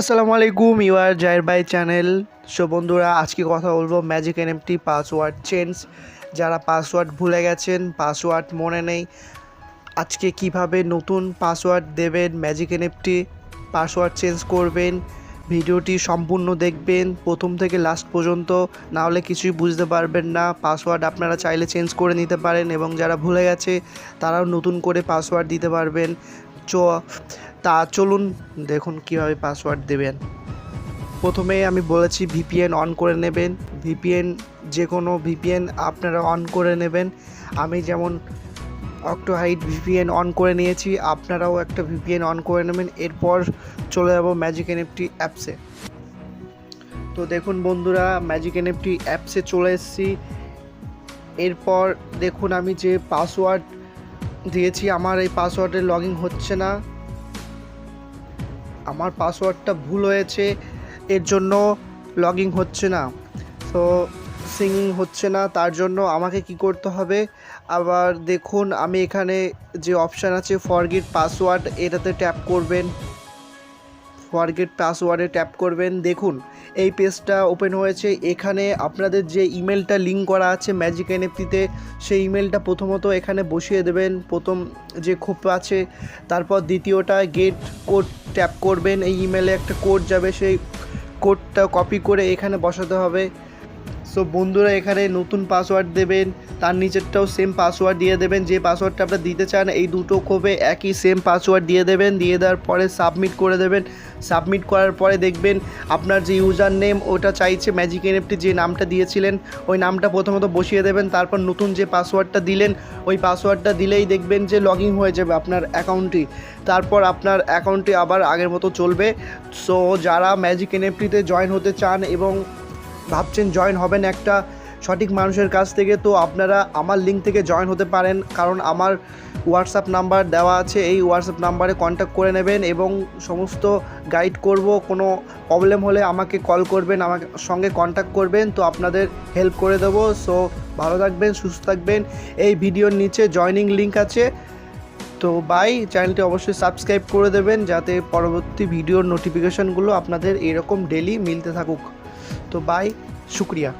আসসালামু আলাইকুম, ইউ আর জাহির ভাই চ্যানেল। সো বন্ধুরা, আজকে কথা বলবো ম্যাজিক এনএফটি পাসওয়ার্ড চেঞ্জ। যারা পাসওয়ার্ড ভুলে গেছেন, পাসওয়ার্ড মনে নেই, আজকে কিভাবে নতুন পাসওয়ার্ড দেবেন, ম্যাজিক এনএফটি পাসওয়ার্ড চেঞ্জ করবেন। ভিডিওটি সম্পূর্ণ দেখবেন প্রথম থেকে লাস্ট পর্যন্ত, না হলে কিছুই বুঝতে পারবেন না। পাসওয়ার্ড আপনারা চাইলে চেঞ্জ করে নিতে পারেন এবং যারা ভুলে গেছে তারাও নতুন করে পাসওয়ার্ড দিতে পারবেন। চলুন দেখুন কিভাবে পাসওয়ার্ড দেবেন। প্রথমে আমি বলেছি ভিপিএন অন করে নেবেন। ভিপিএন যে কোনো ভিপিএন আপনারা অন করে নেবেন। আমি যেমন অক্টোহাইড ভিপিএন অন করে নিয়েছি, আপনারাও একটা ভিপিএন অন করে নেবেন। এরপর চলে যাব ম্যাজিক এনএফটি অ্যাপসে। তো দেখুন বন্ধুরা, ম্যাজিক এনএফটি অ্যাপসে চলে এসেছি। এরপর দেখুন আমি যে পাসওয়ার্ড দিয়েছি, আমার এই পাসওয়ার্ডে লগ ইন হচ্ছে না। আমার পাসওয়ার্ডটা ভুল হয়েছে, এর জন্য লগ ইন হচ্ছে না। তো সিঙ্গিং হচ্ছে না, তার জন্য আমাকে কি করতে হবে? আবার দেখুন আমি এখানে যে অপশান আছে ফরগেট পাসওয়ার্ড, এটাতে ট্যাপ করবেন। ফরগেট পাসওয়ার্ডে ট্যাপ করবেন। দেখুন এই পেজটা ওপেন হয়েছে। এখানে আপনাদের যে ইমেলটা লিঙ্ক করা আছে ম্যাজিক এনএফটিতে, সেই ইমেলটা প্রথমত এখানে বসিয়ে দেবেন, প্রথম যে খোপ আছে। তারপর দ্বিতীয়টা গেট কোড ট্যাপ করবেন। এই ইমেলে একটা কোড যাবে, সেই কোডটা কপি করে এখানে বসাতে হবে। সো বন্ধুরা, এখানে নতুন পাসওয়ার্ড দেবেন, তার নিচেরটাও সেম পাসওয়ার্ড দিয়ে দেবেন। যে পাসওয়ার্ডটা আপনারা দিতে চান এই দুটো কোপে একই সেম পাসওয়ার্ড দিয়ে দেবেন। দিয়ে দেওয়ার পরে সাবমিট করে দেবেন। সাবমিট করার পরে দেখবেন আপনার যে ইউজার নেম ওটা চাইছে ম্যাজিক এনএফটি যে নামটা দিয়েছিলেন ওই নামটা প্রথমত বসিয়ে দেবেন। তারপর নতুন যে পাসওয়ার্ডটা দিলেন ওই পাসওয়ার্ডটা দিলেই দেখবেন যে লগ ইন হয়ে যাবে আপনার অ্যাকাউন্টটি। তারপর আপনার অ্যাকাউন্টটি আবার আগের মতো চলবে। সো যারা ম্যাজিক এনএফটিতে জয়েন হতে চান এবং ভাবছেন জয়েন হবেন একটা সঠিক মানুষের কাছ থেকে, তো আপনারা আমার লিঙ্ক থেকে জয়েন হতে পারেন। কারণ আমার হোয়াটসঅ্যাপ নাম্বার দেওয়া আছে, এই হোয়াটসঅ্যাপ নাম্বারে কন্ট্যাক্ট করে নেবেন এবং সমস্ত গাইড করব। কোনো প্রবলেম হলে আমাকে কল করবেন, আমার সঙ্গে কন্ট্যাক্ট করবেন, তো আপনাদের হেল্প করে দেবো। সো ভালো থাকবেন, সুস্থ থাকবেন। এই ভিডিওর নিচে জয়নিং লিঙ্ক আছে। তো বাই, চ্যানেলটি অবশ্যই সাবস্ক্রাইব করে দেবেন যাতে পরবর্তী ভিডিওর নোটিফিকেশানগুলো আপনাদের এরকম ডেলি মিলতে থাকুক। তো বাই, শুক্রিয়া।